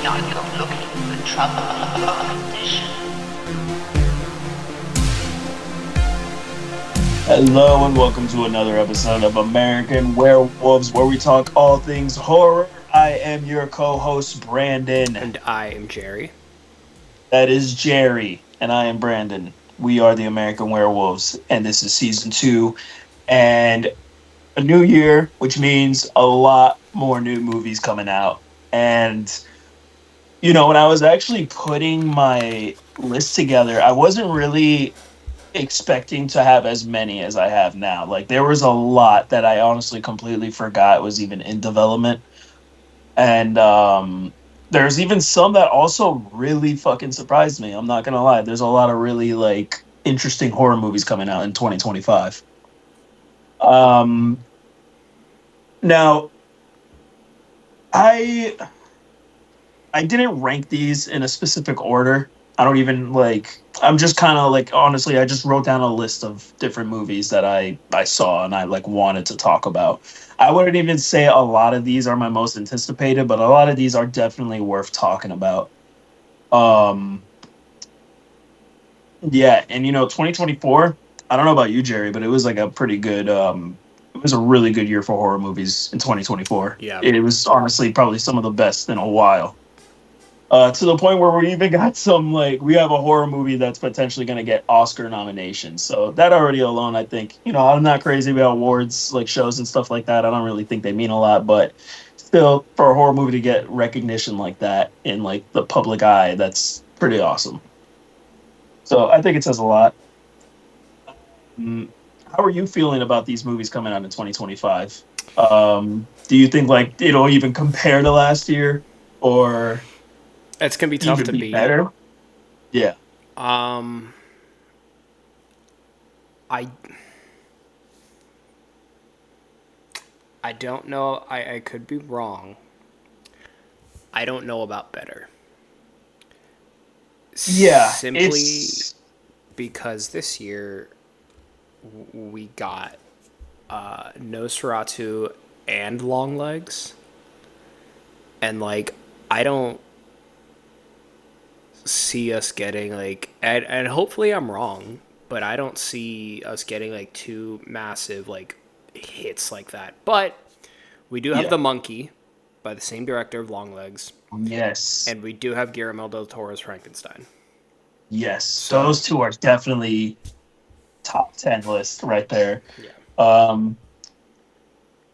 Now you're looking for trouble condition. Hello and welcome to another episode of American Werewolves, where we talk all things horror. I am your co-host Brandon. And I am Jerry. That is Jerry, and I am Brandon. We are the American Werewolves, and this is season 2, and a new year, which means a lot more new movies coming out. And when I was actually putting my list together, I wasn't really expecting to have as many as I have now. Like there was a lot that I honestly completely forgot was even in development. And there's even some that also really fucking surprised me. I'm not gonna lie. There's a lot of really like interesting horror movies coming out in 2025. Um Now I I didn't rank these in a specific order. I don't even like. I'm just kind of like honestly. I just wrote down a list of different movies that I saw and I like wanted to talk about. I wouldn't even say a lot of these are my most anticipated, but a lot of these are definitely worth talking about. Um, yeah, and 2024. I don't know about you, Jerry, but it was like a pretty good. It was a really good year for horror movies in 2024. Yeah. It was honestly probably some of the best in a while. To the point where we even got some like we have a horror movie that's potentially going to get Oscar nominations. So that already alone, I think I'm not crazy about awards like shows and stuff like that. I don't really think they mean a lot, but still, for a horror movie to get recognition like that in like the public eye, that's pretty awesome. So I think it says a lot. Mm, how are you feeling about these movies coming out in 2025? Do you think like it'll even compare to last year or It's gonna be tough even to be beat. better? Yeah. Um, I I don't know. I could be wrong. I don't know about better. Yeah, Simply it's because this year we got Nosferatu and Longlegs, and like I don't see us getting like and hopefully I'm wrong, but I don't see us getting like two massive like hits like that. But we do have yeah, The Monkey by the same director of Longlegs, yes, and we do have Guillermo del Toro's Frankenstein. yes. So Those two are definitely top 10 list right there. yeah, Um,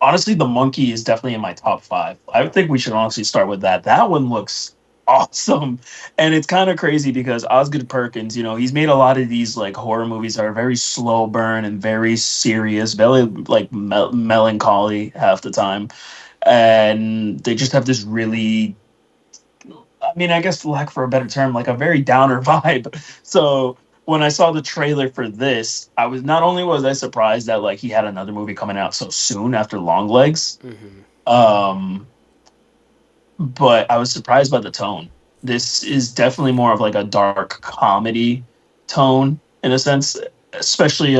honestly, the monkey is definitely in my top five. I think we should honestly start with that. That one looks awesome, and it's kind of crazy because Osgood Perkins, he's made a lot of these like horror movies that are very slow burn and very serious, very like melancholy half the time, and they just have this really I mean, I guess for lack for a better term, like a very downer vibe. So when I saw the trailer for this, I was not only was I surprised that like he had another movie coming out so soon after Long Legs, um, but I was surprised by the tone. This is definitely more of like a dark comedy tone in a sense, especially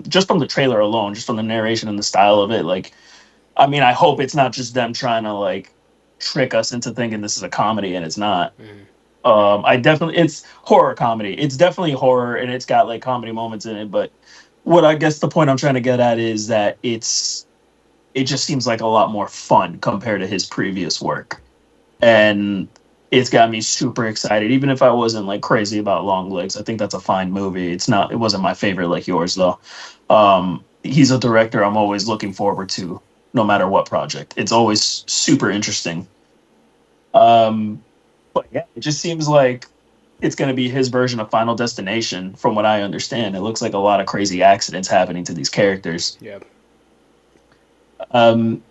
just from the trailer alone, just from the narration and the style of it. Like, I mean, I hope it's not just them trying to like trick us into thinking this is a comedy and it's not. I definitely it's horror comedy. It's definitely horror and it's got like comedy moments in it. But what I guess the point I'm trying to get at is that it just seems like a lot more fun compared to his previous work, and it's got me super excited. Even if I wasn't like crazy about Long Legs, I think that's a fine movie. It's not. It wasn't my favorite like yours though. He's a director I'm always looking forward to, no matter what project. It's always super interesting. Um, but yeah, it just seems like it's going to be his version of Final Destination, from what I understand. It looks like a lot of crazy accidents happening to these characters. yeah. Um,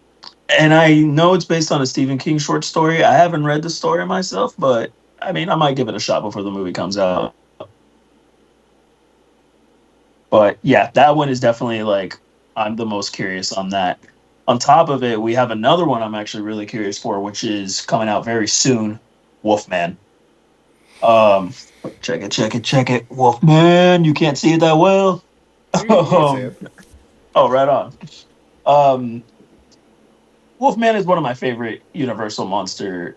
and I know it's based on a Stephen King short story. I haven't read the story myself, but I mean, I might give it a shot before the movie comes out. But yeah, that one is definitely like I'm the most curious on that. On top of it, we have another one I'm actually really curious for, which is coming out very soon, Wolfman. Um, check it, Wolfman. You can't see it that well. You can say um, it. oh, right on. Um, Wolfman is one of my favorite Universal monster.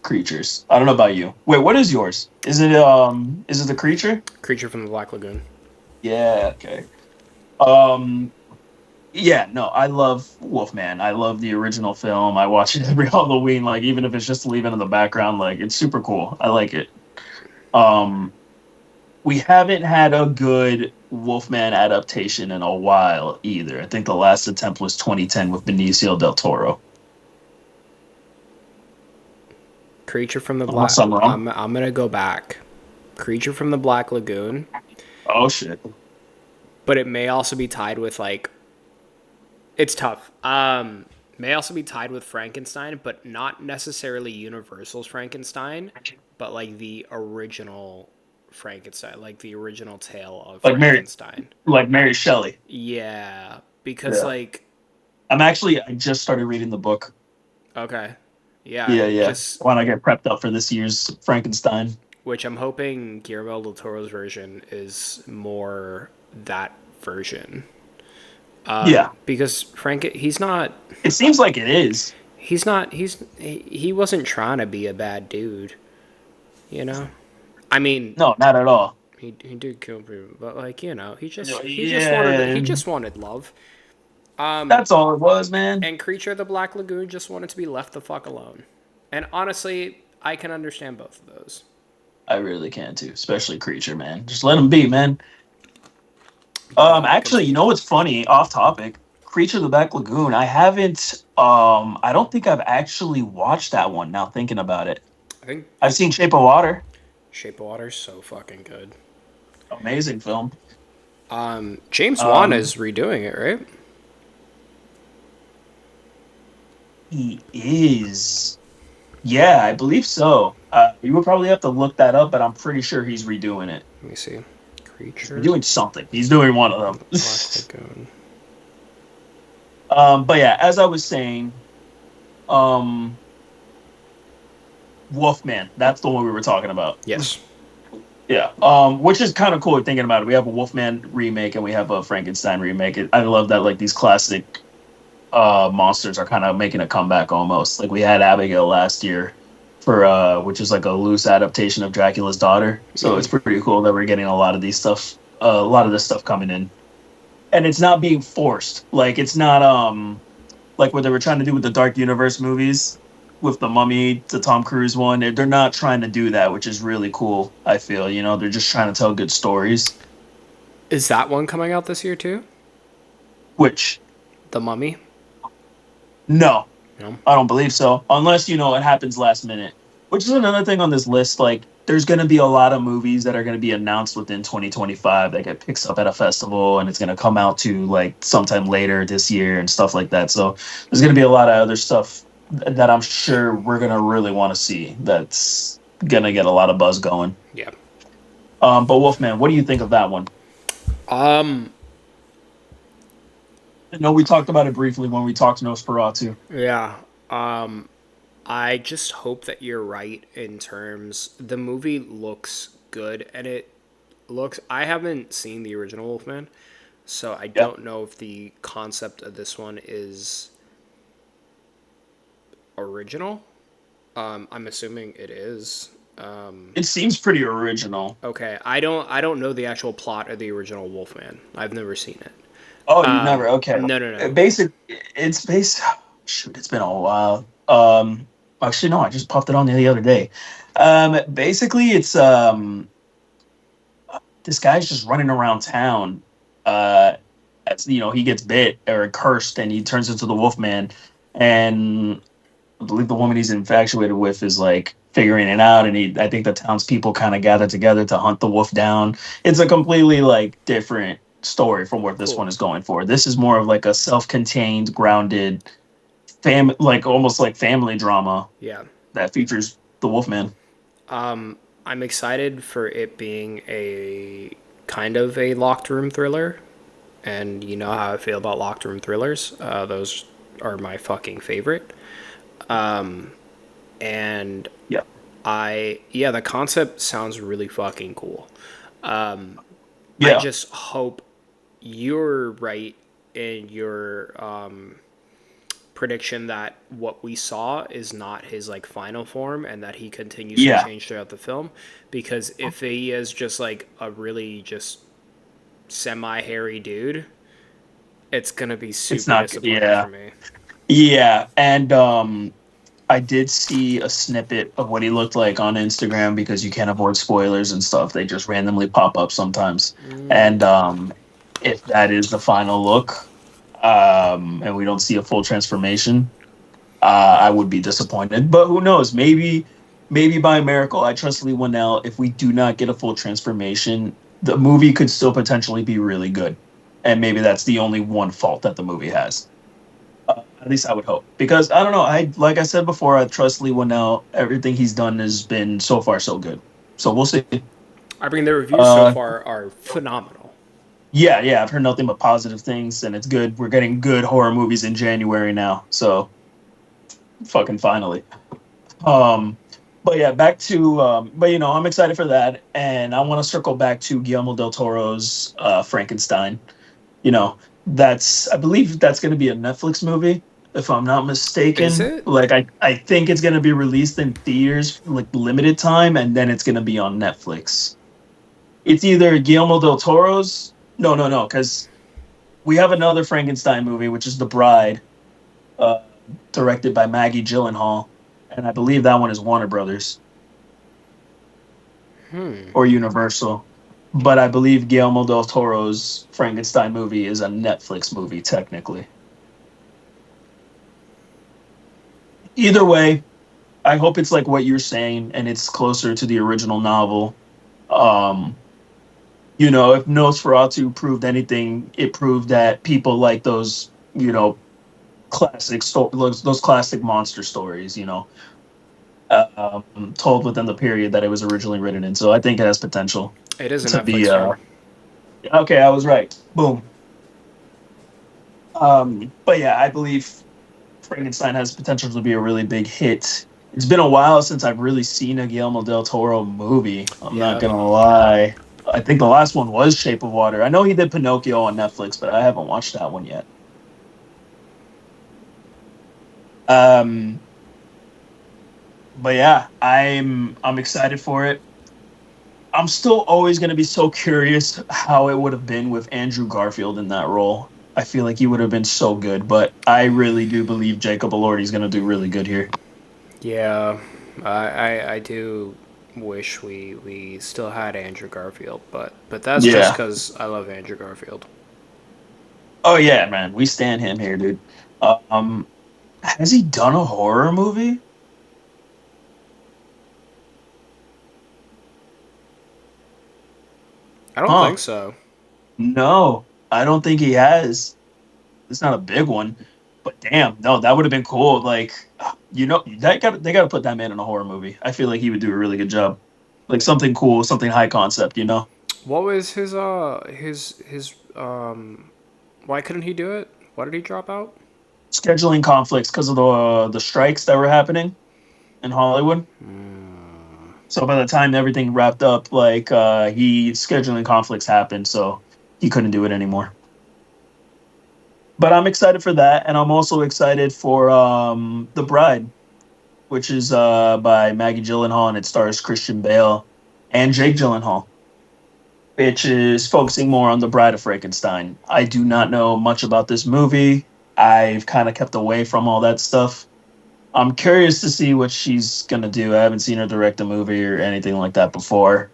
creatures. I don't know about you. Wait, what is yours? Is it the creature? Creature from the Black Lagoon. Yeah, okay. Um yeah, no, I love Wolfman. I love the original film. I watch it every Halloween, like even if it's just to leave it in the background, like it's super cool. I like it. Um we haven't had a good Wolfman adaptation in a while either. I think the last attempt was 2010 with Benicio del Toro. Creature from the Black. Unless I'm wrong. I'm gonna go back. Creature from the Black Lagoon, Oh shit. but it may also be tied with like. It's tough. May also be tied with Frankenstein, but not necessarily Universal's Frankenstein, but like the original Frankenstein, like the original tale of Like Mary Frankenstein. like Mary Shelley. Yeah, because Yeah. like I just started reading the book. okay, yeah, Yeah. just When I get prepped up for this year's Frankenstein. which I'm hoping Guillermo del Toro's version is more that version. Yeah. Because he's not. It seems like it is. He wasn't trying to be a bad dude, you know. I mean, No, not at all. he did kill people, but like Yeah. he just wanted love. That's all it was, man. And Creature of the Black Lagoon just wanted to be left the fuck alone. And honestly, I can understand both of those. I really can too, especially Creature, man. Just let him be, man. Actually, you know what's funny? Off topic. Creature of the Black Lagoon. I haven't. I don't think I've actually watched that one. Now thinking about it, I think I've seen Shape of Water. Shape of Water's so fucking good. Amazing film. James Wan is redoing it, right? He is. Yeah, I believe so. You would probably have to look that up, but I'm pretty sure he's redoing it. Let me see. Creature He's doing something. He's doing one of them. Black Lagoon. But yeah, as I was saying, Wolfman. That's the one we were talking about. Yes. Yeah. Which is kind of cool thinking about it. We have a Wolfman remake and we have a Frankenstein remake. I love that like these classic monsters are kind of making a comeback almost. Like we had Abigail last year for which is like a loose adaptation of Dracula's daughter. So it's pretty cool that we're getting a lot of these stuff, a lot of this stuff coming in, and it's not being forced. Like it's not like what they were trying to do with the Dark Universe movies, with the Mummy, the Tom Cruise one. They're not trying to do that, which is really cool. I feel they're just trying to tell good stories. Is that one coming out this year too? Which The Mummy? no, No. I don't believe so. Unless, it happens last minute. Which is another thing on this list. Like, there's going to be a lot of movies that are going to be announced within 2025 that get picked up at a festival and it's going to come out to, like, sometime later this year and stuff like that. So there's going to be a lot of other stuff that I'm sure we're going to really want to see that's going to get a lot of buzz going. Yeah. But Wolfman, what do you think of that one? I know we talked about it briefly when we talked Nosferatu. Yeah. I just hope that you're right in terms. The movie looks good, and I haven't seen the original Wolfman, so I don't know if the concept of this one is original. I'm assuming it is. It seems pretty original. Okay, I don't know the actual plot of the original Wolfman. I've never seen it. Oh, you never? Okay. No. It's based. Shoot, it's been a while. Actually, no, I just popped it on the other day. Basically, it's this guy's just running around town. He gets bit or cursed, and he turns into the Wolfman. And I believe the woman he's infatuated with is like figuring it out, and I think the townspeople kind of gather together to hunt the wolf down. It's a completely like different story from what this one is going for. This is more of like a self-contained, grounded, almost like family drama. Yeah. That features the Wolfman. I'm excited for it being a kind of a locked room thriller, and you know how I feel about locked room thrillers. Those are my fucking favorite. And the concept sounds really fucking cool. I just hope you're right in your prediction that what we saw is not his like final form and that he continues to Yeah, change throughout the film. Because if he is just like a really just semi hairy dude, it's gonna be it's super not good. disappointing Yeah, for me. yeah, and I did see a snippet of what he looked like on Instagram because you can't avoid spoilers and stuff. They just randomly pop up sometimes. And if that is the final look, and we don't see a full transformation, I would be disappointed. But who knows? Maybe by a miracle, I trust Lee Winnell. If we do not get a full transformation, the movie could still potentially be really good. And maybe that's the only one fault that the movie has. At least I would hope, because I don't know. I like I said before, I trust Lee Winnell. Everything he's done has been so far so good. So we'll see. I mean, the reviews so Uh, far are phenomenal. yeah, yeah, I've heard nothing but positive things, and it's good. We're getting good horror movies in January now, so fucking finally. Um, but yeah, back to but I'm excited for that, and I want to circle back to Guillermo del Toro's Frankenstein. You know, that's I believe that's going to be a Netflix movie, if I'm not Is mistaken. it? Like I think it's going to be released in theaters like limited time, and then it's going to be on Netflix. It's either Guillermo del Toro's. No, because we have another Frankenstein movie, which is The Bride, uh, directed by Maggie Gyllenhaal, and I believe that one is Warner Brothers or Universal. But I believe Guillermo del Toro's Frankenstein movie is a Netflix movie, technically. Either way, I hope it's like what you're saying and it's closer to the original novel. Um, if Nosferatu proved anything, it proved that people like those, those classic monster stories, told within the period that it was originally written in. So I think it has potential It is a to Netflix be. film. Okay, I was right. Boom. But yeah, I believe Frankenstein has potential to be a really big hit. It's been a while since I've really seen a Guillermo del Toro movie. I'm not Yeah. gonna lie. I think the last one was Shape of Water. I know he did Pinocchio on Netflix, but I haven't watched that one yet. Um, but yeah, I'm excited for it. I'm still always going to be so curious how it would have been with Andrew Garfield in that role. I feel like he would have been so good, but I really do believe Jacob Elordi is going to do really good here. Yeah, I do wish we still had Andrew Garfield, but that's just Yeah. because I love Andrew Garfield. Oh yeah, man, we stand him here, dude. Um, has he done a horror movie? I don't Huh? think so. No, I don't think he has. It's not a big one, but damn, no, that would have been cool. Like, they got to put that man in a horror movie. I feel like he would do a really good job. Like something cool, something high concept. What was his why couldn't he do it? Why did he drop out? Scheduling conflicts because of the strikes that were happening in Hollywood. So by the time everything wrapped up, like he scheduling conflicts happened, so he couldn't do it anymore. But I'm excited for that, and I'm also excited for The Bride, which is by Maggie Gyllenhaal, and it stars Christian Bale and Jake Gyllenhaal, which is focusing more on the Bride of Frankenstein. I do not know much about this movie. I've kind of kept away from all that stuff. I'm curious to see what she's gonna do. I haven't seen her direct a movie or anything like that before.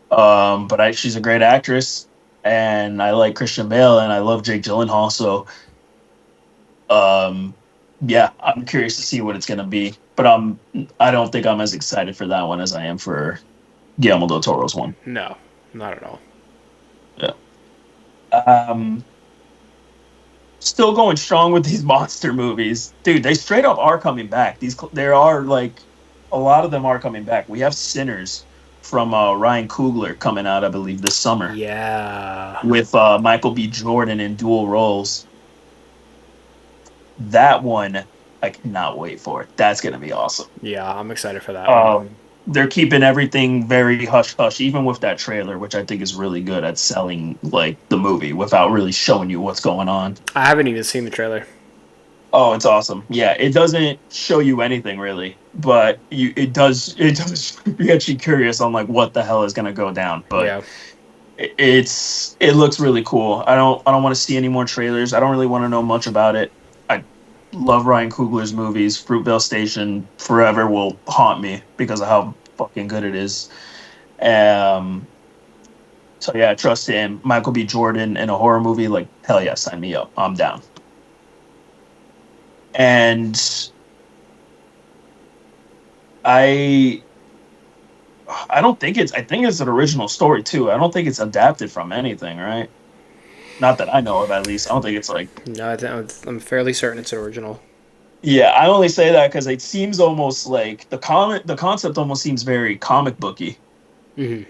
But she's a great actress, and I like Christian Bale, and I love Jake Gyllenhaal. So, um, yeah, I'm curious to see what it's gonna be. But I don't think I'm as excited for that one as I am for Guillermo del Toro's one. No, not at all. Yeah. Still going strong with these monster movies, dude. They straight up are coming back. There are like a lot of them are coming back. We have Sinners from Ryan Coogler coming out, I believe, this summer Yeah. with Michael B. Jordan in dual roles. That one I cannot wait for. That's gonna be awesome. Yeah, I'm excited for that one. They're keeping everything very hush hush, even with that trailer, which I think is really good at selling like the movie without really showing you what's going on. I haven't even seen the trailer. Oh, it's awesome. Yeah, it doesn't show you anything really, but it does get you curious on like what the hell is gonna go down. But Yeah. it looks really cool. I don't want to see any more trailers. I don't really want to know much about it. I love Ryan Coogler's movies. Fruitvale Station forever will haunt me because of how fucking good it is. Um, so yeah, trust him. Michael B. Jordan in a horror movie, like hell yeah, sign me up. I'm down. And I I don't think it's I think it's an original story too. I don't think it's adapted from anything, right? Not that I know of, at least. I don't think it's like. No, I'm fairly certain it's original. Yeah, I only say that because it seems almost like the concept almost seems very comic booky. Hmm.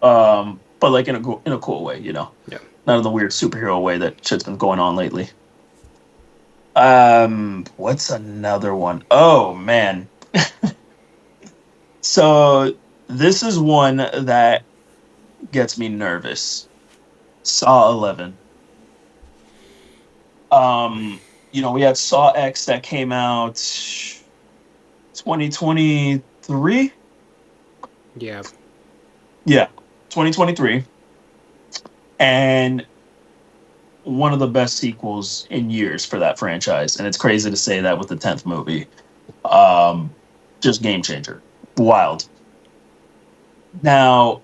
But like in a cool way, you know, Yeah. not in the weird superhero way that shit's been going on lately. What's another one? Oh man, so this is one that gets me nervous. Saw 11. We had Saw X that came out 2023. Yeah. Yeah, 2023, and one of the best sequels in years for that franchise. And it's crazy to say that with the 10th movie. Um, just game changer, wild. Now,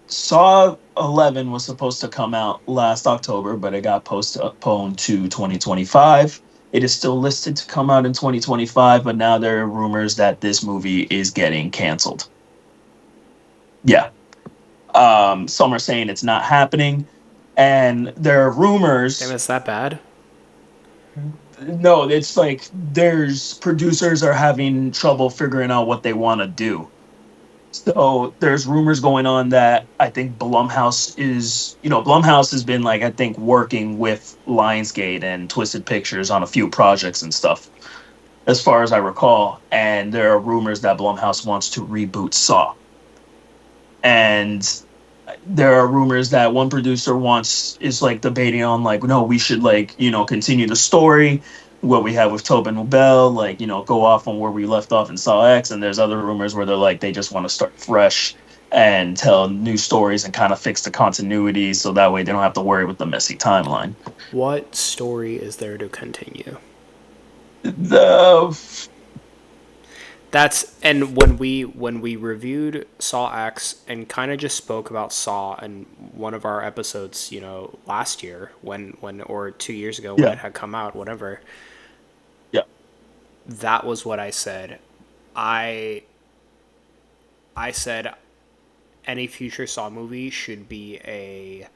Saw 11 was supposed to come out last October, but it got postponed to 2025. It is still listed to come out in 2025, but now there are rumors that this movie is getting canceled. Yeah. Some are saying it's not happening, and there are rumors. Damn, it's that bad? No, it's like there's producers are having trouble figuring out what they want to do. So there's rumors going on that I think Blumhouse has been like I think working with Lionsgate and Twisted Pictures on a few projects and stuff, as far as I recall. And there are rumors that Blumhouse wants to reboot Saw. And there are rumors that one producer is like debating on like, no, we should like, continue the story, what we have with Tobin Bell, like, go off on where we left off in Saw X. And there's other rumors where they're like, they just want to start fresh and tell new stories and kind of fix the continuity so that way they don't have to worry with the messy timeline. What story is there to continue? The And when we reviewed Saw X and kind of just spoke about Saw in one of our episodes, last year when or 2 years ago when Yeah. it had come out, whatever. Yeah. That was what I said. I said any future Saw movie should be a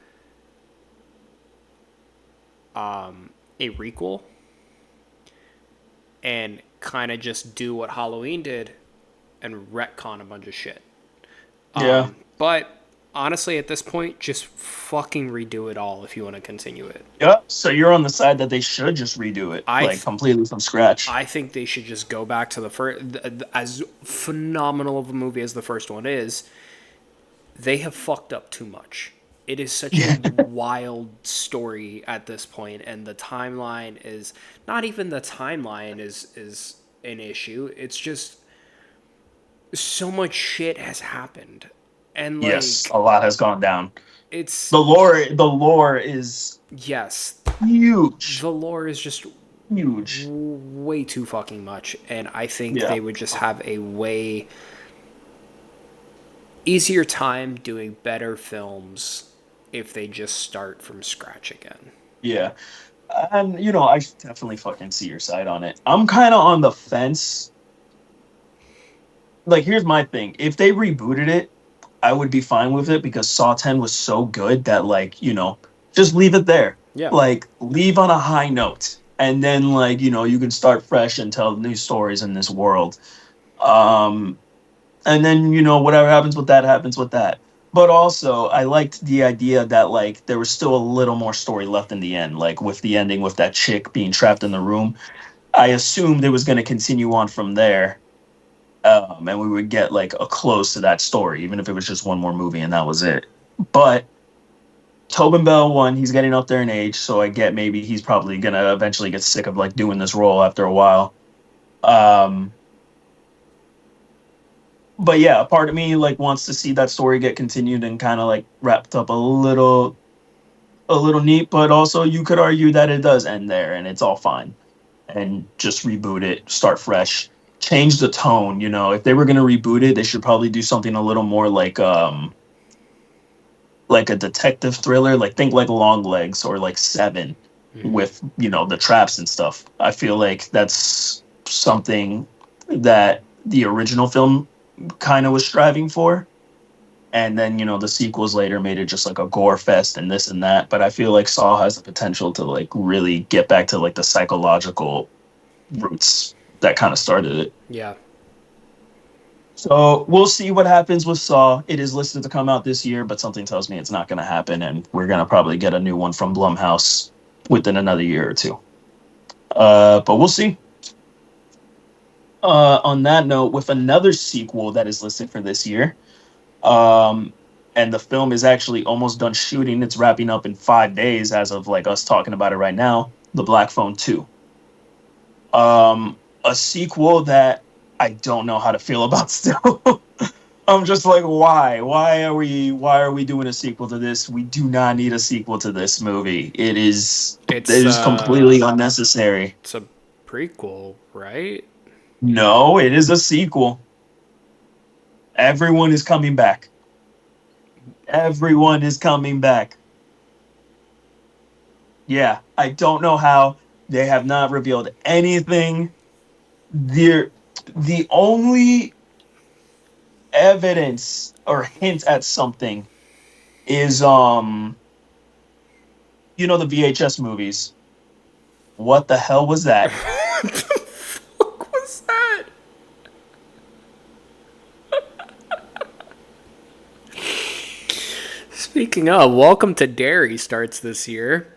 requel and kind of just do what Halloween did and retcon a bunch of shit. Yeah. But honestly, at this point, just fucking redo it all if you want to continue it. Yeah. So you're on the side that they should just redo it, I like th- completely from scratch. I think they should just go back to the first. As phenomenal of a movie as the first one is, they have fucked up too much. It is such a wild story at this point, and the timeline is not even the timeline is an issue. It's just so much shit has happened, and like Yes, a lot has gone down. it's The lore is yes, huge. the lore is just Huge. way too fucking much, and I think Yeah. they would just have a way easier time doing better films if they just start from scratch again. Yeah. And I definitely fucking see your side on it. I'm kind of on the fence. Like, here's my thing. If they rebooted it, I would be fine with it because Saw 10 was so good that, like, just leave it there. Yeah. Like, leave on a high note. And then, like, you can start fresh and tell new stories in this world. And then, whatever happens with that happens with that. But also, I liked the idea that, like, there was still a little more story left in the end, like, with the ending with that chick being trapped in the room. I assumed it was going to continue on from there. And we would get, like, a close to that story, even if it was just one more movie and that was it. But Tobin Bell, one, he's getting up there in age, so I get maybe he's probably gonna eventually get sick of like doing this role after a while. Um, but yeah, a part of me like wants to see that story get continued and kind of like wrapped up a little neat, but also you could argue that it does end there and it's all fine. And just reboot it, start fresh, change the tone, you know. If they were gonna reboot it, they should probably do something a little more like a detective thriller, like think like Long Legs or like Seven with, you know, the traps and stuff. I feel like that's something that the original film kind of was striving for. And then, you know, the sequels later made it just like a gore fest and this and that. But I feel like Saw has the potential to like really get back to like the psychological roots that kind of started it. Yeah. So we'll see what happens with Saw. It is listed to come out this year, but something tells me it's not going to happen, and we're going to probably get a new one from Blumhouse within another year or two. But we'll see. On that note, with another sequel that is listed for this year, and the film is actually almost done shooting. It's wrapping up in 5 days as of like us talking about it right now. The Black Phone 2. A sequel that I don't know how to feel about still. I'm just like, why? Why are we doing a sequel to this? We do not need a sequel to this movie. It is completely unnecessary. It's a prequel, right? No, it is a sequel. Everyone is coming back. Everyone is coming back. Yeah, I don't know how. They have not revealed anything. The only evidence or hint at something is you know, the VHS movies. What the hell was that? What the fuck was that? Speaking of, Welcome to Derry starts this year.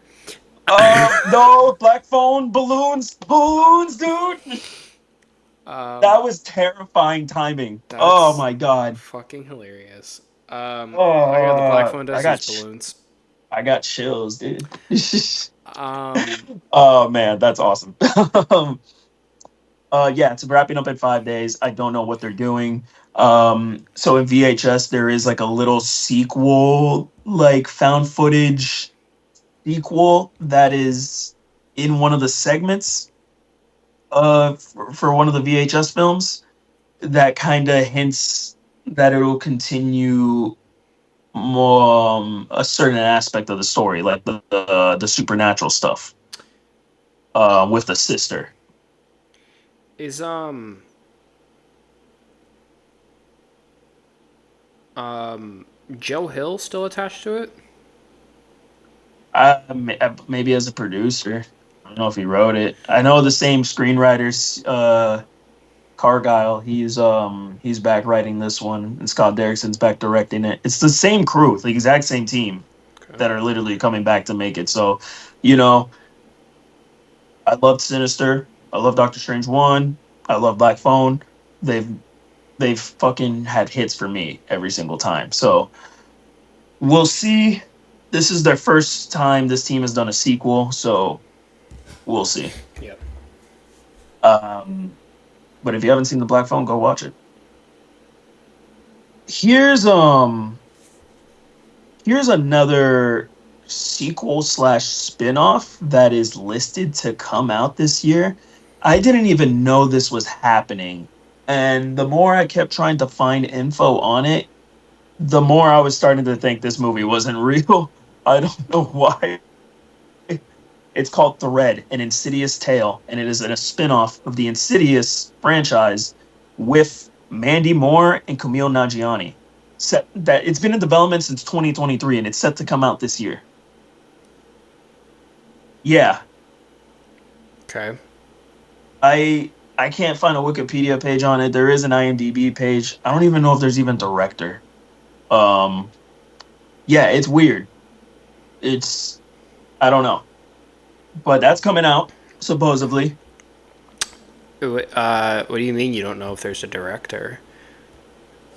No, Black Phone, balloons, dude. That was terrifying timing. Oh That's my god. fucking hilarious. Oh, I got the Black Phone does I got these balloons. I got chills, dude. Um, Oh man, that's awesome. Yeah, it's wrapping up in 5 days. I don't know what they're doing. So in VHS, there is like a little sequel, like found footage sequel that is in one of the segments for one of the VHS films that kind of hints that it will continue more a certain aspect of the story, like the supernatural stuff with the sister. is Joe Hill still attached to it? Maybe as a producer. I don't know if he wrote it. I know the same screenwriters, Cargyle. He's back writing this one, and Scott Derrickson's back directing it. It's the same crew, the exact same team that are literally coming back to make it. So, you know, I loved Sinister. I love Doctor Strange 1. I love Black Phone. They've fucking had hits for me every single time. So we'll see. This is their first time this team has done a sequel, so we'll see. Yep. But if you haven't seen the Black Phone, go watch it. Here's another sequel slash spin-off that is listed to come out this year. I didn't even know this was happening. And the more I kept trying to find info on it, the more I was starting to think this movie wasn't real. I don't know why. It's called Thread, an Insidious Tale, and it is a spin-off of the Insidious franchise with Mandy Moore and Kumail Nanjiani. It's been in development since 2023, and it's set to come out this year. Yeah. Okay. I can't find a Wikipedia page on it. There is an IMDb page. I don't even know if there's even director. Yeah, it's weird. I don't know. But that's coming out, supposedly. What do you mean you don't know if there's a director?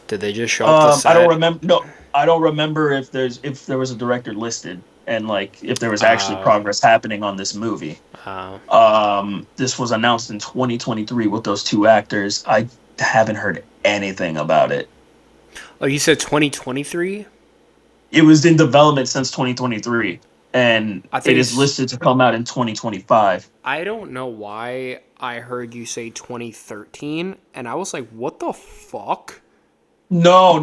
Did they just show up the set? I don't remember. No, I don't remember if there was a director listed and like if there was actually progress happening on this movie. This was announced in 2023 with those two actors. I haven't heard anything about it. Oh, you said 2023? It was in development since 2023, and it is listed to come out in 2025. I don't know why I heard you say 2013, and I was like, what the fuck? No.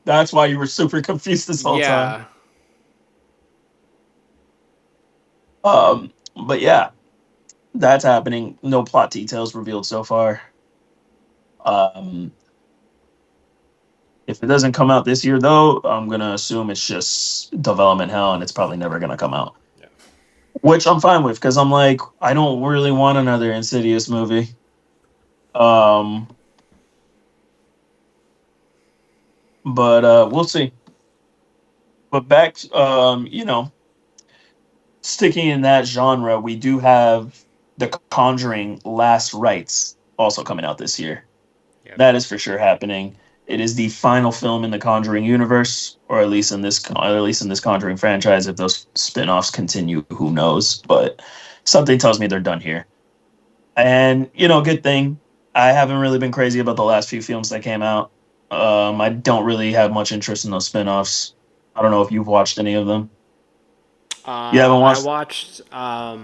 That's why you were super confused this whole time. But yeah, that's happening. No plot details revealed so far. If it doesn't come out this year, though, I'm gonna assume it's just development hell, and it's probably never gonna come out. Yeah. Which I'm fine with, because I'm like, I don't really want another Insidious movie. But we'll see. But back, sticking in that genre, we do have The Conjuring: Last Rites also coming out this year. Yep. That is for sure happening. It is the final film in the Conjuring universe, or at least in this Conjuring franchise. If those spin-offs continue, who knows? But something tells me they're done here. And good thing. I haven't really been crazy about the last few films that came out. I don't really have much interest in those spin-offs. I don't know if you've watched any of them. You haven't watched? I watched. I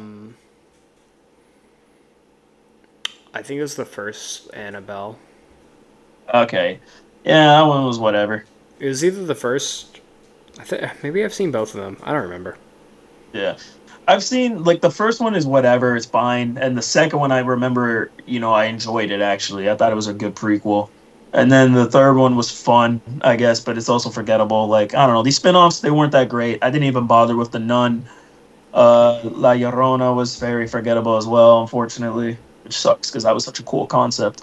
think it was the first Annabelle. Okay. Yeah, that one was whatever. It was either the first. Maybe I've seen both of them. I don't remember. Yeah. I've seen, the first one is whatever, it's fine. And the second one, I remember, I enjoyed it, actually. I thought it was a good prequel. And then the third one was fun, I guess, but it's also forgettable. I don't know. These spin-offs, they weren't that great. I didn't even bother with The Nun. La Llorona was very forgettable as well, unfortunately, which sucks because that was such a cool concept.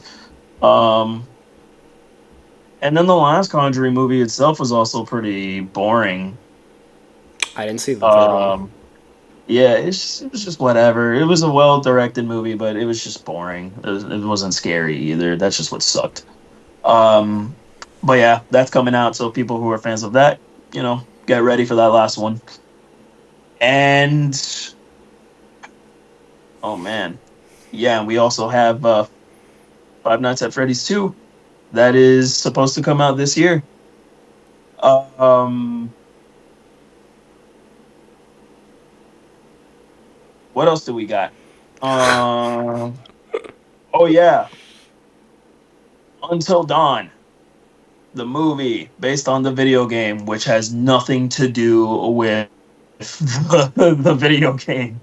And then the last Conjuring movie itself was also pretty boring. I didn't see the third one. Yeah, it was just whatever. It was a well-directed movie, but it was just boring. It wasn't scary either. That's just what sucked. But yeah, that's coming out. So people who are fans of that, get ready for that last one. And oh man, yeah, and we also have Five Nights at Freddy's 2 that is supposed to come out this year. What else do we got? Oh yeah, Until Dawn, the movie based on the video game, which has nothing to do with the video game.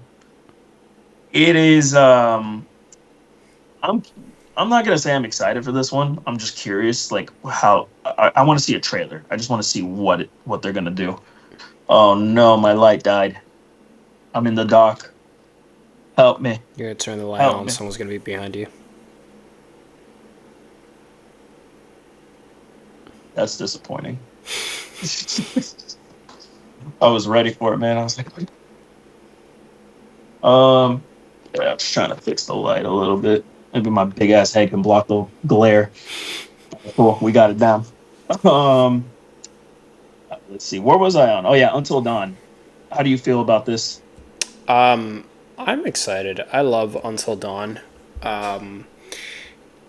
It is. I'm not gonna say I'm excited for this one. I'm just curious, how I want to see a trailer. I just want to see what they're gonna do. Oh no, my light died. I'm in the dark. Help me. You're gonna turn the light on. Someone's gonna be behind you. That's disappointing. I was ready for it, man. I was like, I'm just trying to fix the light a little bit. Maybe my big ass head can block the glare. Cool, we got it down. Let's see, where was I on? Oh yeah, Until Dawn. How do you feel about this? I'm excited. I love Until Dawn.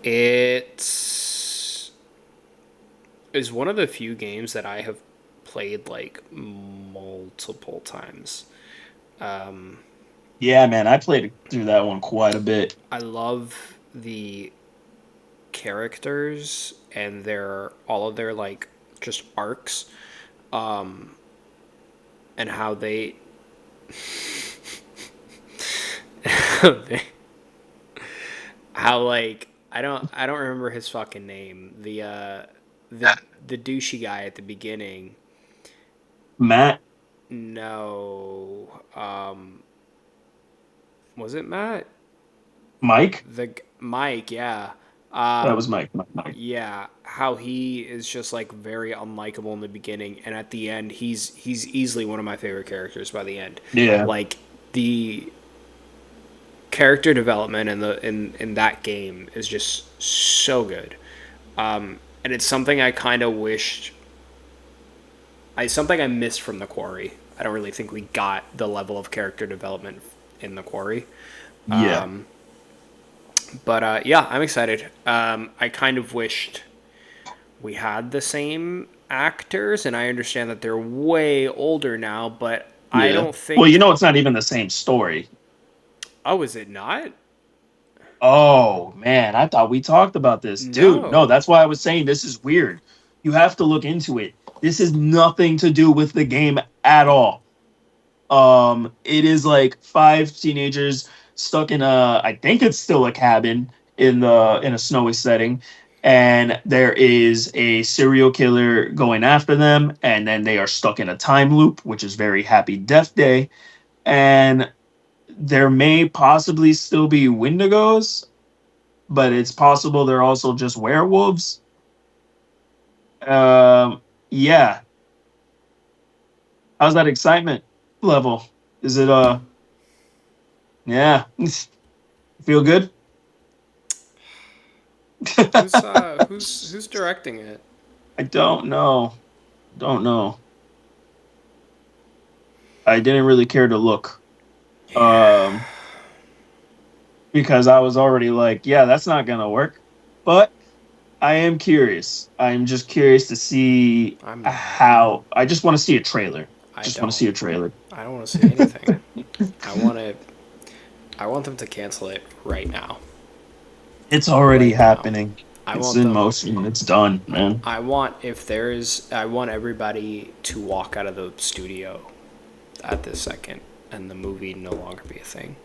It is one of the few games that I have played multiple times. Yeah, man, I played through that one quite a bit. I love the characters and all of their just arcs, and how they I don't remember his fucking name. The douchey guy at the beginning. Matt? No. Was it Matt? Mike? Mike, yeah. That was Mike. Yeah, how he is just very unlikable in the beginning, and at the end, he's easily one of my favorite characters by the end. Yeah. The character development in that game is just so good. And it's something I kind of wished. Something I missed from the Quarry. I don't really think we got the level of character development in the Quarry. Yeah. But yeah, I'm excited. I kind of wished we had the same actors, and I understand that they're way older now, but I Yeah. don't Well, think. it's not even the same story. Oh, is it not? Oh man, I thought we talked about this. Dude, no, No. that's why I was saying this is weird. You have to look into it. This is nothing to do with the game at all. It is like five teenagers stuck in I think it's still a cabin in a snowy setting, and there is a serial killer going after them, and then they are stuck in a time loop, which is very Happy Death Day, and there may possibly still be Wendigos, but it's possible they're also just werewolves. Yeah. How's that excitement level? Is it yeah. Feel good? Who's directing it? I don't know. Don't know. I didn't really care to look. Um because I was already like, yeah, that's not gonna work. But I am curious. I'm just curious to see I'm not. how I just want to see a trailer. I Just want to see don't. a trailer. I don't want to see anything. I want to. I want them to cancel it right now. It's already Right now. happening. I It's want in them. motion. It's done, man. I want if there's. I want everybody to walk out of the studio at this second, and the movie no longer be a thing.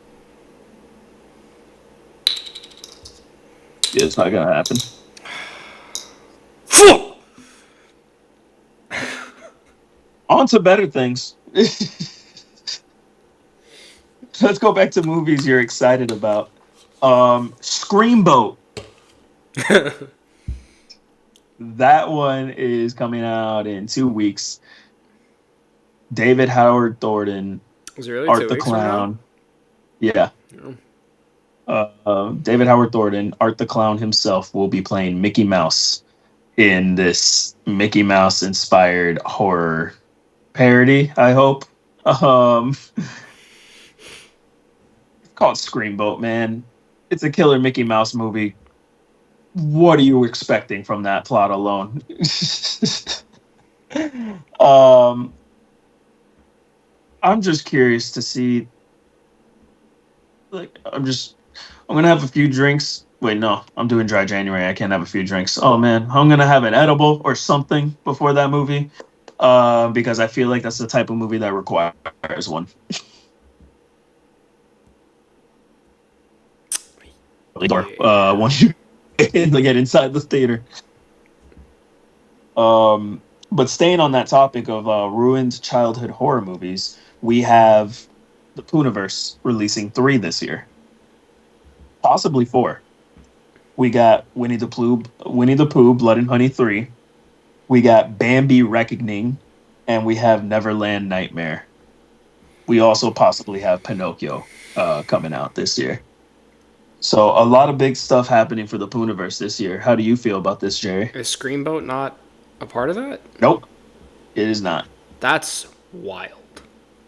Yeah, it's not gonna happen. On to better things. Let's go back to movies you're excited about. Screamboat. That one is coming out in 2 weeks. David Howard Thornton, Is it really Art 2 the weeks from now? Clown. Yeah. Yeah. David Howard Thornton, Art the Clown himself, will be playing Mickey Mouse in this Mickey Mouse inspired horror parody, I hope. It's called Screamboat, man. It's a killer Mickey Mouse movie. What are you expecting from that plot alone? um, I'm just curious to see. Like, I'm gonna have a few drinks. Wait, no, I'm doing dry January. I can't have a few drinks. Oh man, I'm gonna have an edible or something before that movie, because I feel like that's the type of movie that requires one. Or once you get inside the theater. But staying on that topic of ruined childhood horror movies, we have the Pooniverse releasing 3 this year, possibly 4. We got Winnie the Pooh, Blood and Honey 3. We got Bambi Reckoning, and we have Neverland Nightmare. We also possibly have Pinocchio coming out this year. So a lot of big stuff happening for the Pooniverse this year. How do you feel about this, Jerry? Is Screamboat not a part of that? Nope, it is not. That's wild.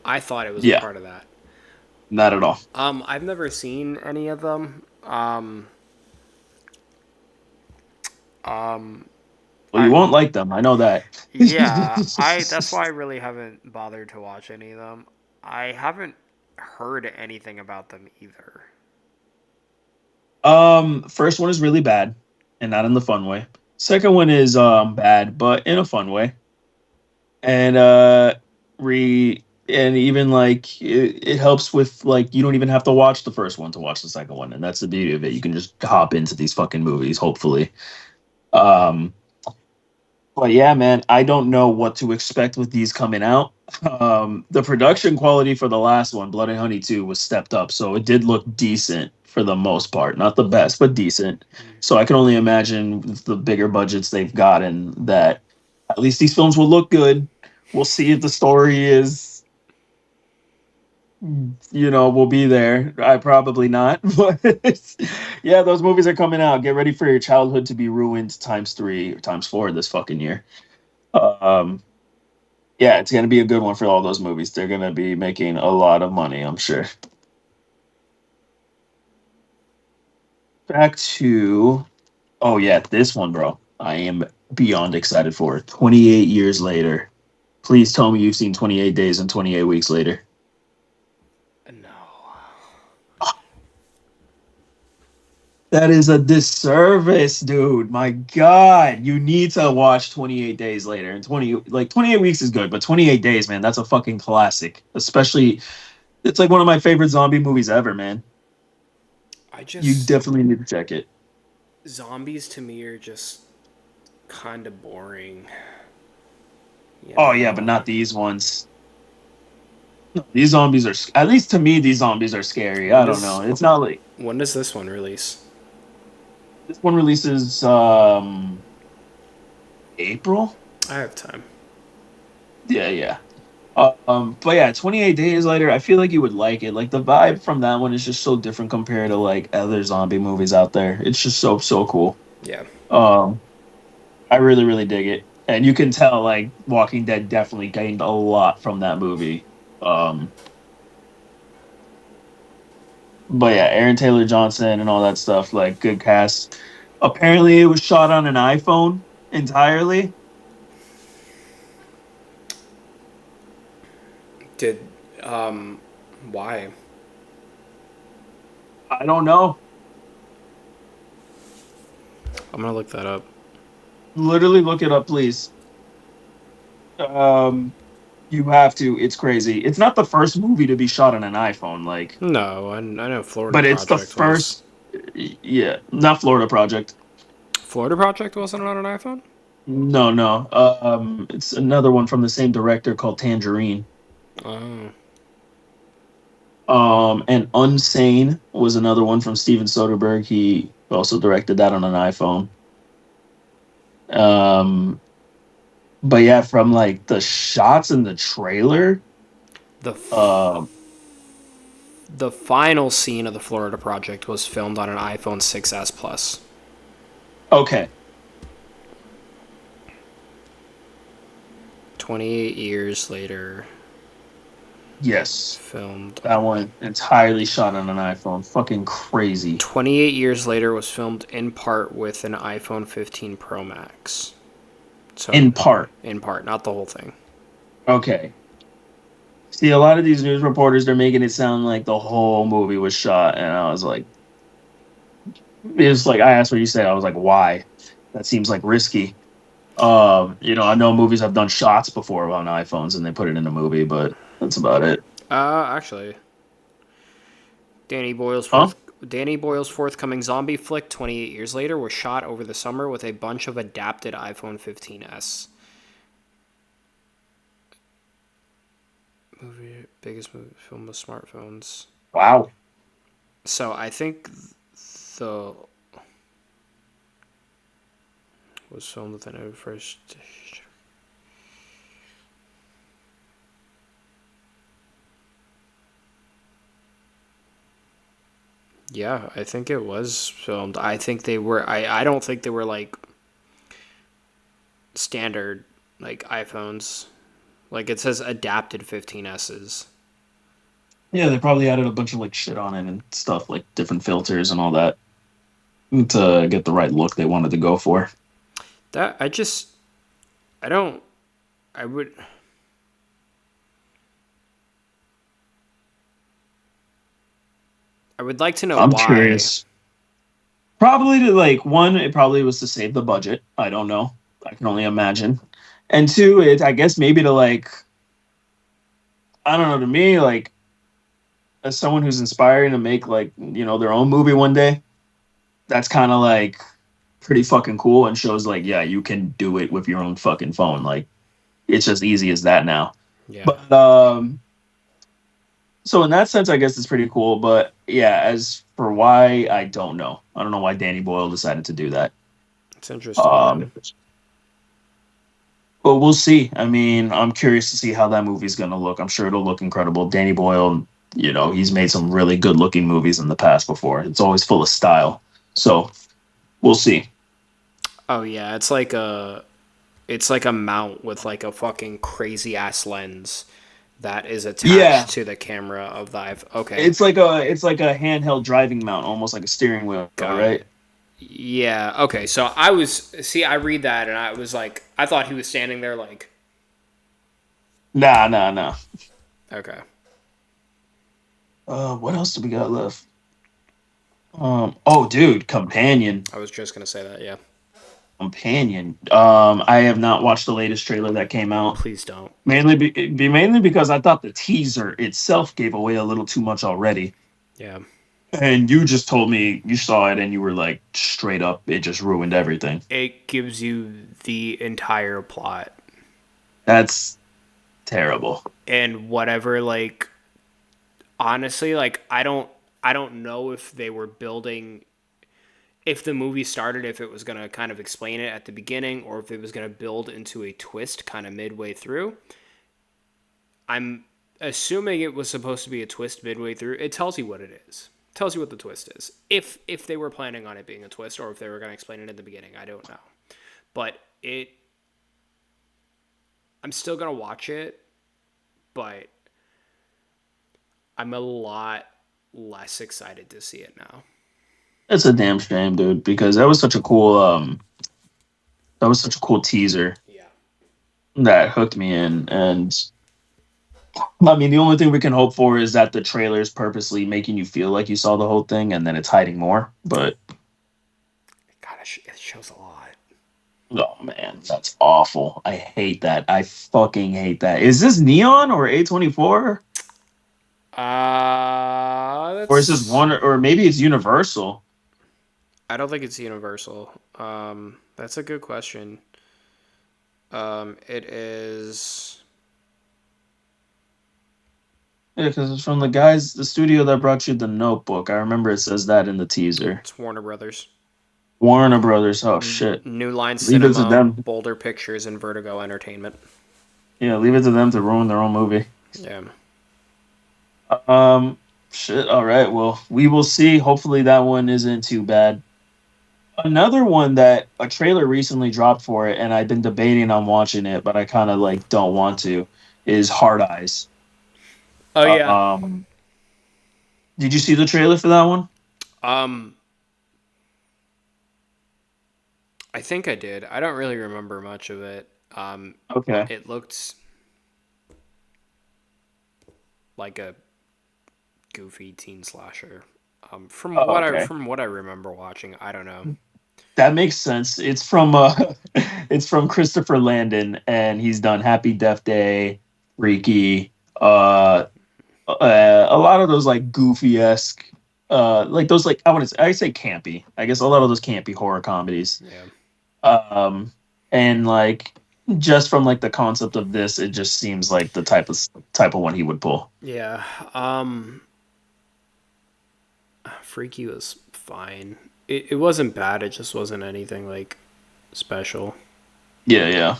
I thought it was a Yeah. part of that. Not at all. I've never seen any of them. Well, you won't like them. I know that. Yeah, that's why I really haven't bothered to watch any of them. I haven't heard anything about them either. First one is really bad, and not in the fun way. Second one is bad, but in a fun way. And and even like it helps with like you don't even have to watch the first one to watch the second one, and that's the beauty of it. You can just hop into these fucking movies, hopefully. Um, but yeah, man, I don't know what to expect with these coming out. The production quality for the last one, Blood and Honey 2, was stepped up, so it did look decent for the most part. Not the best, but decent. So I can only imagine with the bigger budgets they've gotten that at least these films will look good. We'll see if the story is will be there. I probably not, but yeah, those movies are coming out. Get ready for your childhood to be ruined times 3 or times 4 this fucking year. Um, yeah, it's gonna be a good one for all those movies. They're gonna be making a lot of money, I'm sure. Back to oh yeah, this one, bro. I am beyond excited for it. 28 years later. Please tell me you've seen 28 Days and 28 Weeks Later. No. That is a disservice, dude. My God, you need to watch 28 Days Later. And 28 weeks is good, but 28 Days, man, that's a fucking classic. Especially, it's like one of my favorite zombie movies ever, man. I You just definitely need to check it. zombies to me are just kind of boring. You Oh yeah, but know. not these ones. No, these zombies are at least to me. These zombies are scary. When I don't does know. It's not like when does this one release? this one releases April. I have time. Yeah, yeah. But yeah, 28 Days Later, I feel like you would like it. Like the vibe from that one is just so different compared to like other zombie movies out there. It's just so cool. Yeah. Um, I really really dig it, and you can tell like Walking Dead definitely gained a lot from that movie. Um, but yeah, Aaron Taylor Johnson and all that stuff, like good cast. Apparently, it was shot on an iPhone entirely. Did why? I don't know. I'm gonna look that up. Literally, look it up, please. Um, You have to. It's crazy. It's not the first movie to be shot on an iPhone, like, No, I know Florida but it's the Project was. first. Yeah, not Florida Project. Florida Project wasn't on an iPhone? No, no. It's another one from the same director called Tangerine. Oh. And Unsane was another one from Steven Soderbergh. He also directed that on an iPhone. Um, but yeah, from like the shots in the trailer, The f- um, the final scene of the Florida Project was filmed on an iPhone 6s Plus. okay, 28 years later, yes, filmed. that one entirely shot on an iPhone. Fucking crazy. 28 years later was filmed in part with an iPhone 15 Pro Max. So In part. in part, not the whole thing. Okay. See, a lot of these news reporters, they're making it sound like the whole movie was shot, and I was like, it's like I asked what you say. I was like, why? That seems like risky. I know movies have done shots before on iPhones and they put it in a movie, but that's about it. Actually, Danny Boyle's Huh? fourth Danny Boyle's forthcoming zombie flick 28 years later was shot over the summer with a bunch of adapted iPhone 15s. Biggest movie film with smartphones. Wow. So I think the was filmed with an first. Yeah, I think it was filmed. I think they were. I don't think they were like standard like iPhones. Like it says adapted 15s. Yeah, they probably added a bunch of like shit on it and stuff, like different filters and all that to get the right look they wanted to go for. That I don't I would I would like to know I'm why. curious. Probably to like one, it probably was to save the budget. I don't know. I can only imagine. And two, it I guess maybe to like I don't know, to me, like as someone who's inspiring to make like, their own movie one day, that's kind of like pretty fucking cool and shows like, yeah, you can do it with your own fucking phone. Like it's just easy as that now. Yeah, But so in that sense, I guess it's pretty cool. But yeah, as for why, I don't know. I don't know why Danny Boyle decided to do that. it's interesting. Um, but we'll see. I mean, I'm curious to see how that movie's gonna look. I'm sure it'll look incredible. Danny Boyle, He's made some really good looking movies in the past before. It's always full of style. So we'll see. Oh yeah, it's like a mount with like a fucking crazy ass lens that is Yeah, attached to the camera of the iPhone. Okay, it's like a handheld driving mount, almost like a steering wheel, got right? it. Yeah, okay. So I read that and I was like, I thought he was standing there like, Nah, nah, nah. okay. What else do we got left? Oh, dude, Companion. I was just gonna say that. Yeah, Companion. I have not watched the latest trailer that came out. please don't. Mainly because I thought the teaser itself gave away a little too much already. Yeah, And you just told me you saw it and you were like straight up, it just ruined everything. it gives you the entire plot That's terrible. and whatever. Like, honestly, like I don't know if they were building if the movie started, if it was going to kind of explain it at the beginning or if it was going to build into a twist kind of midway through. I'm assuming it was supposed to be a twist midway through. It tells you what it is. It tells you what the twist is. If they were planning on it being a twist or if they were going to explain it at the beginning, I don't know. But I'm still going to watch it, but I'm a lot less excited to see it now. It's a damn shame, dude, because that was such a cool teaser Yeah. that hooked me in. And I mean, the only thing we can hope for is that the trailer is purposely making you feel like you saw the whole thing and then it's hiding more. But God, it shows a lot. oh man, that's awful. I hate that. I fucking hate that. Is this Neon or A24? Or is this That's. one or maybe it's Universal? I don't think it's Universal. That's a good question. It is. Yeah, because it's from the studio that brought you the Notebook. I remember it says that in the teaser. It's Warner Brothers. Warner Brothers. Oh shit. New Line Leave it to Cinema, them. Boulder Pictures, and Vertigo Entertainment. Yeah, leave it to them to ruin their own movie. Yeah. Um, Shit. All right. Well, we will see. Hopefully, that one isn't too bad. Another one that a trailer recently dropped for it, and I've been debating on watching it, but I kind of like don't want to. Is Hard Eyes. Oh yeah. Um, did you see the trailer for that one? Um, I think I did. I don't really remember much of it. Okay. It looked like a goofy teen slasher. Oh, okay. From what I remember watching, I don't know. That makes sense. It's from it's from Christopher Landon, and he's done Happy Death Day, Freaky, a lot of those like goofy esque, like those like I say campy. I guess a lot of those campy horror comedies. Yeah. And like just from like the concept of this, it just seems like the type of one he would pull. Yeah. Freaky was fine. It wasn't bad. It just wasn't anything like special. Yeah, yeah.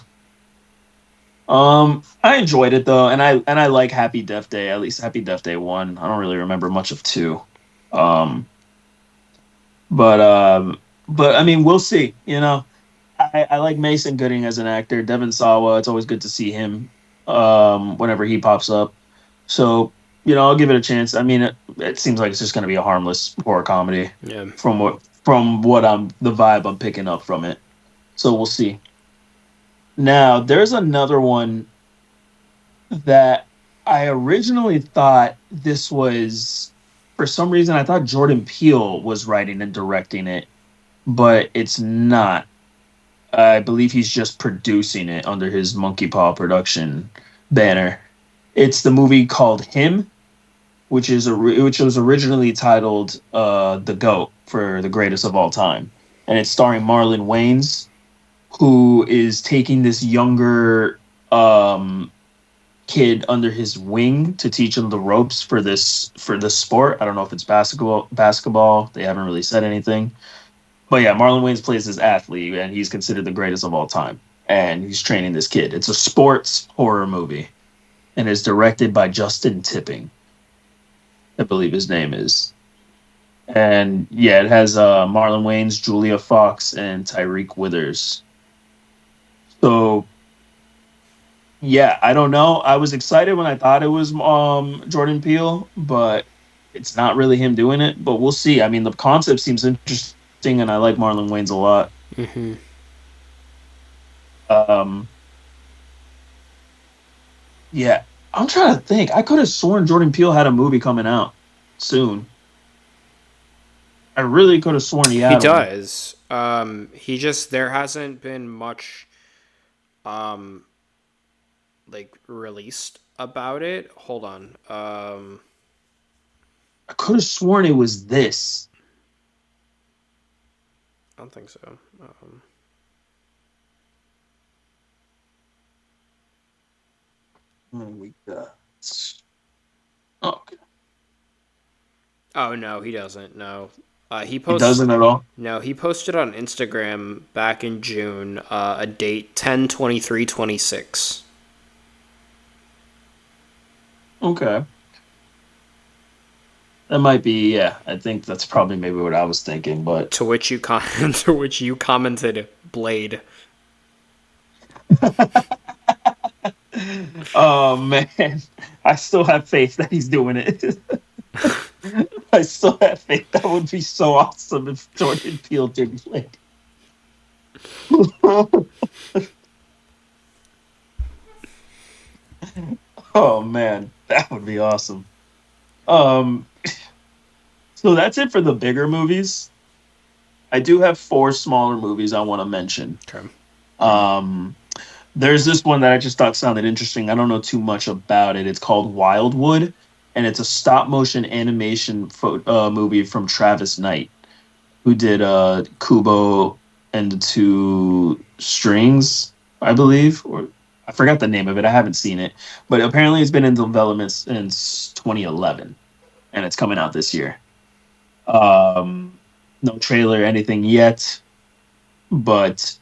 I enjoyed it though, and I like Happy Death Day. At least Happy Death Day 1. I don't really remember much of 2. Um, but I mean, we'll see. I like Mason Gooding as an actor. Devon Sawa. It's always good to see him. Whenever he pops up. So I'll give it a chance. I mean, it seems like it's just going to be a harmless horror comedy Yeah. from what the vibe I'm picking up from it. So we'll see. Now, there's another one that I originally thought this was, for some reason, I thought Jordan Peele was writing and directing it, but it's not. I believe he's just producing it under his Monkey Paw production banner. It's the movie called Him, which was originally titled The GOAT for the greatest of all time, and it's starring Marlon Wayans, who is taking this younger kid under his wing to teach him the ropes for this sport. I don't know if it's basketball. They haven't really said anything. But yeah, Marlon Wayans plays this athlete, and he's considered the greatest of all time. And he's training this kid. It's a sports horror movie, and it's directed by Justin Tipping. I believe his name is. And yeah, it has Marlon Wayans, Julia Fox, and Tyreek Withers. So yeah, I don't know. I was excited when I thought it was Jordan Peele, but it's not really him doing it. But we'll see. I mean, the concept seems interesting, and I like Marlon Wayans a lot. Mm-hmm. Um, yeah, I'm trying to think. I could have sworn Jordan Peele had a movie coming out soon. I really could have sworn he He had one. does. He just there hasn't been much um like released about it. Hold on. I could have sworn it was this. I don't think so. We got. Oh, okay. Oh no, he doesn't. No. He He posts doesn't at all. No, he posted on Instagram back in June, a date 10/23/26. Okay. That might be, yeah. I think that's probably maybe what I was thinking, but To which you to which you commented Blade. oh man, I still have faith that he's doing it. I still have faith. That would be so awesome if Jordan Peele did play. oh man, that would be awesome. Um, so that's it for the bigger movies. I do have four smaller movies I want to mention. Okay. Um, there's this one that I just thought sounded interesting. I don't know too much about it. It's called Wildwood, and it's a stop motion animation movie from Travis Knight, who did Kubo and the Two Strings, I believe, or I forgot the name of it. I haven't seen it, but apparently it's been in development since 2011, and it's coming out this year. No trailer, anything yet, but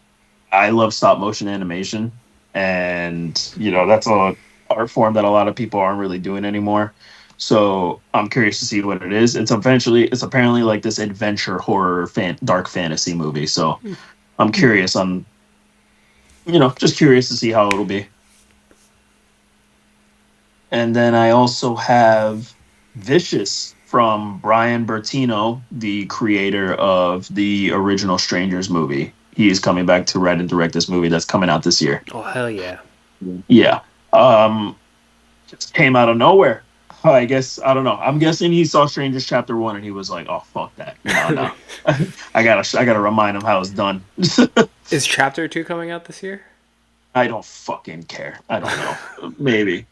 I love stop motion animation, and that's a art form that a lot of people aren't really doing anymore. So I'm curious to see what it is. It's apparently like this adventure horror dark fantasy movie. So I'm curious on just curious to see how it'll be. And then I also have Vicious from Brian Bertino, the creator of the original Strangers movie. He is coming back to write and direct this movie that's coming out this year. Oh hell yeah. Yeah. Just came out of nowhere. I guess I don't know. I'm guessing he saw Strangers Chapter 1 and he was like, "Oh fuck that. No. I gotta remind him how it's done." Is Chapter 2 coming out this year? I don't fucking care. I don't know. Maybe.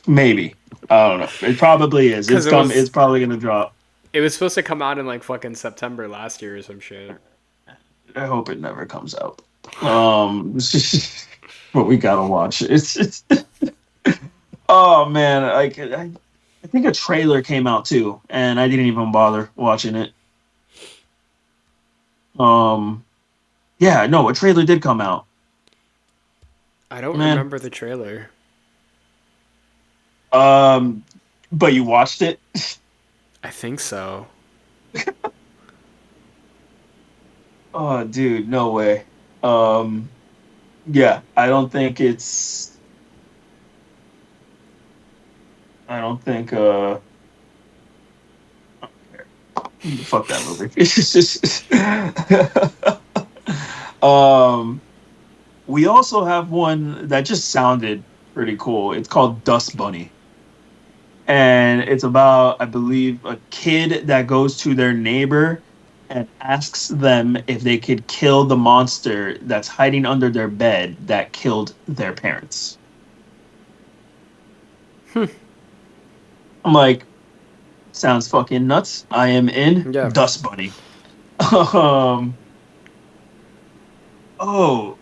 Maybe. I don't know. It probably is. 'Cause It's probably gonna drop. It was supposed to come out in like fucking September last year or some shit. I hope it never comes out. But we gotta watch it. It's oh man, like I think a trailer came out too, and I didn't even bother watching it. Yeah, no, a trailer did come out. I don't Man. remember the trailer. But you watched it? I think so. Oh, dude, no way. Yeah, I don't think it's. I don't think. Fuck that movie. It's just. We also have one that just sounded pretty cool. It's called Dust Bunny. And it's about, I believe, a kid that goes to their neighbor and asks them if they could kill the monster that's hiding under their bed that killed their parents. I'm like, sounds fucking nuts. I am in. Yeah. Dust Bunny. Oh,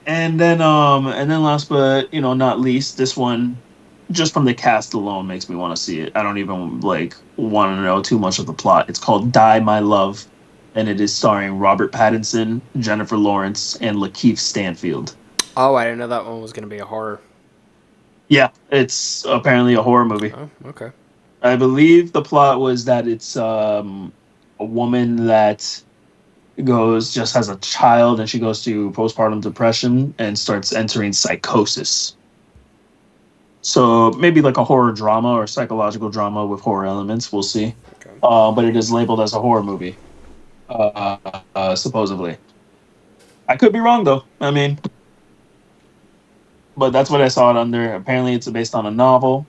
and then last but not least, this one, just from the cast alone, makes me want to see it. I don't even want to know too much of the plot. It's called Die My Love, and it is starring Robert Pattinson, Jennifer Lawrence, and Lakeith Stanfield. Oh, I didn't know that one was gonna be a horror. Yeah, it's apparently a horror movie. Oh, okay. I believe the plot was that it's a woman that just has a child and she goes to postpartum depression and starts entering psychosis. So maybe like a horror drama or psychological drama with horror elements. We'll see. Okay. But it is labeled as a horror movie, supposedly. I could be wrong though. I mean, but that's what I saw it under. Apparently, it's based on a novel,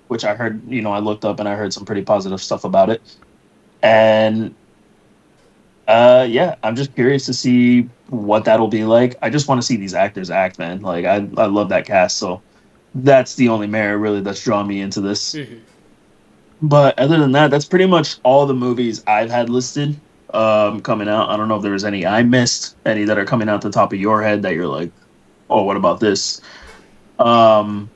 which I heard. I looked up and I heard some pretty positive stuff about it. And yeah, I'm just curious to see what that'll be like. I just want to see these actors act, man. Like I love that cast, so that's the only merit really that's drawn me into this. Mm-hmm. But other than that, that's pretty much all the movies I've had listed coming out. I don't know if there was any I missed, any that are coming out the top of your head that you're like, oh, what about this? I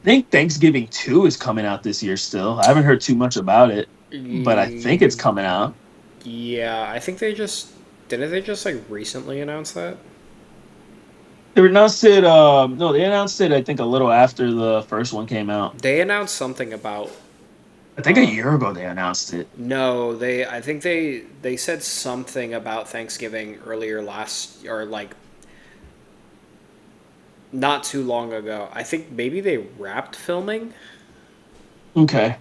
think Thanksgiving 2 is coming out this year still. I haven't heard too much about it, but I think it's coming out. Yeah, I think didn't they just like recently announce that? They announced it. No, they announced it. I think a little after the first one came out. They announced something about. I think a year ago they announced it. No, I think they said something about Thanksgiving earlier last or like not too long ago. I think maybe they wrapped filming. Okay.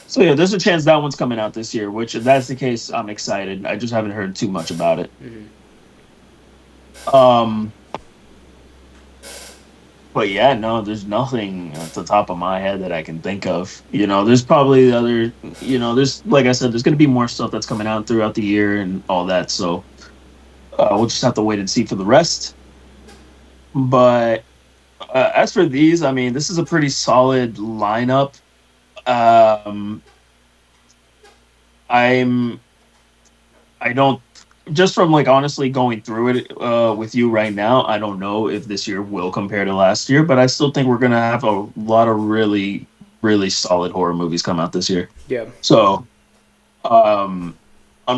So yeah, there's a chance that one's coming out this year. Which, if that's the case, I'm excited. I just haven't heard too much about it. Mm-hmm. But yeah, no, there's nothing at the top of my head that I can think of. There's probably other, there's, like I said, there's going to be more stuff that's coming out throughout the year and all that. So we'll just have to wait and see for the rest. But as for these, I mean, this is a pretty solid lineup. I don't, just from like honestly going through it with you right now, I don't know if this year will compare to last year, but I still think we're gonna have a lot of really, really solid horror movies come out this year. Yeah. So, I'm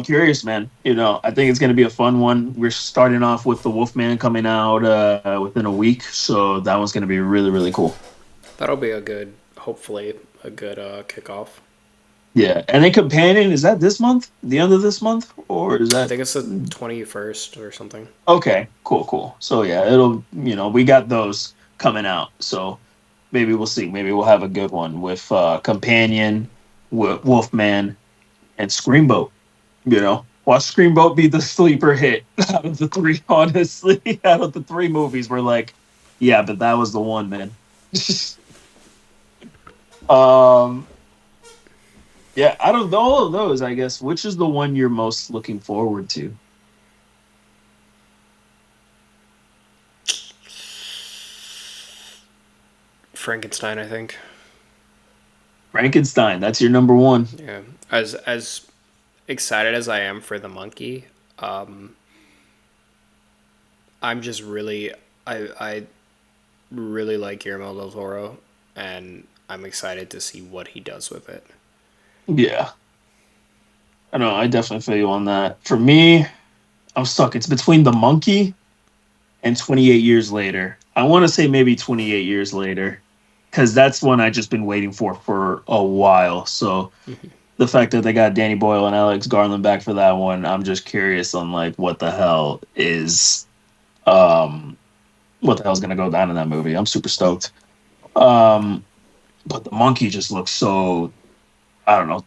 curious, man. I think it's gonna be a fun one. We're starting off with the Wolfman coming out within a week, so that one's gonna be really, really cool. That'll be hopefully a good kickoff. Yeah, and then Companion, is that this month? The end of this month, or is that? I think it's the 21st or something. Okay, cool. So yeah, we got those coming out. So maybe we'll see. Maybe we'll have a good one with Companion, with Wolfman, and Screamboat. Watch Screamboat be the sleeper hit out of the three. Honestly, out of the three movies, we're like, yeah, but that was the one, man. Yeah, out of all of those, I guess, which is the one you're most looking forward to? Frankenstein, I think. Frankenstein, that's your number one. Yeah, as excited as I am for the monkey, I'm just really I really like Guillermo del Toro, and I'm excited to see what he does with it. Yeah. I know, I definitely feel you on that. For me, I'm stuck. It's between The Monkey and 28 Years Later. I want to say maybe 28 Years Later, because that's one I've just been waiting for a while. So the fact that they got Danny Boyle and Alex Garland back for that one, I'm just curious on like what the hell is going to go down in that movie. I'm super stoked. But The Monkey just looks so, I don't know,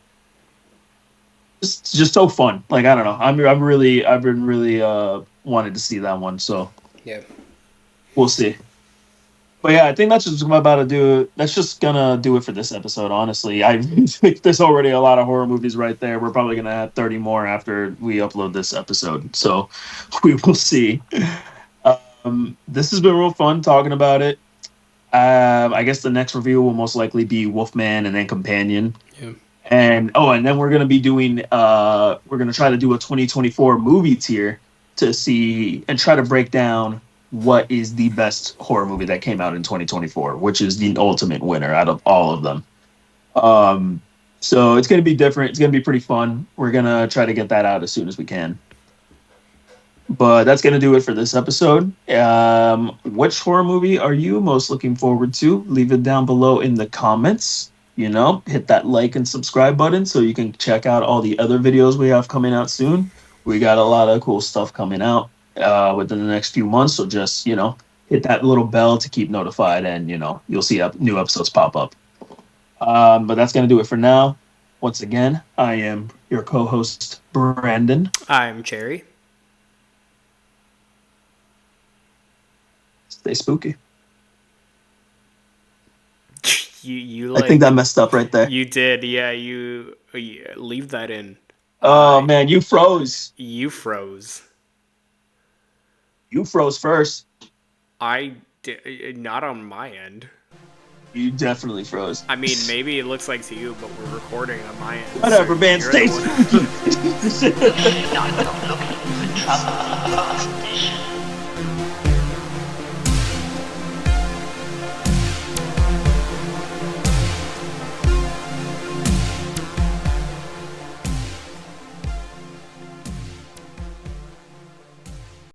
it's just so fun. Like, I don't know. I've been really wanted to see that one. So yeah, we'll see. But yeah, I think that's just about to do. That's just gonna do it for this episode. Honestly, I think there's already a lot of horror movies right there. We're probably gonna have 30 more after we upload this episode. So we will see. This has been real fun talking about it. I guess the next review will most likely be Wolfman and then Companion. Yeah. And then we're gonna be doing. We're gonna try to do a 2024 movie tier to see and try to break down what is the best horror movie that came out in 2024, which is the ultimate winner out of all of them. So it's going to be different. It's going to be pretty fun. We're going to try to get that out as soon as we can. But that's gonna do it for this episode. Which horror movie are you most looking forward to? Leave it down below in the comments. Hit that like and subscribe button so you can check out all the other videos we have coming out soon. We got a lot of cool stuff coming out within the next few months. So just hit that little bell to keep notified, and you'll see new episodes pop up. But that's gonna do it for now. Once again, I am your co-host Brandon. I'm Cherry. Stay spooky. You I think that messed up right there. You did, yeah. You leave that in. Oh man, you froze. You froze. You froze first. I did not on my end. You definitely froze. I mean, maybe it looks like to you, but we're recording on my end. Whatever, so man. you're Stay the one- spooky. Not looking for trouble. Edition.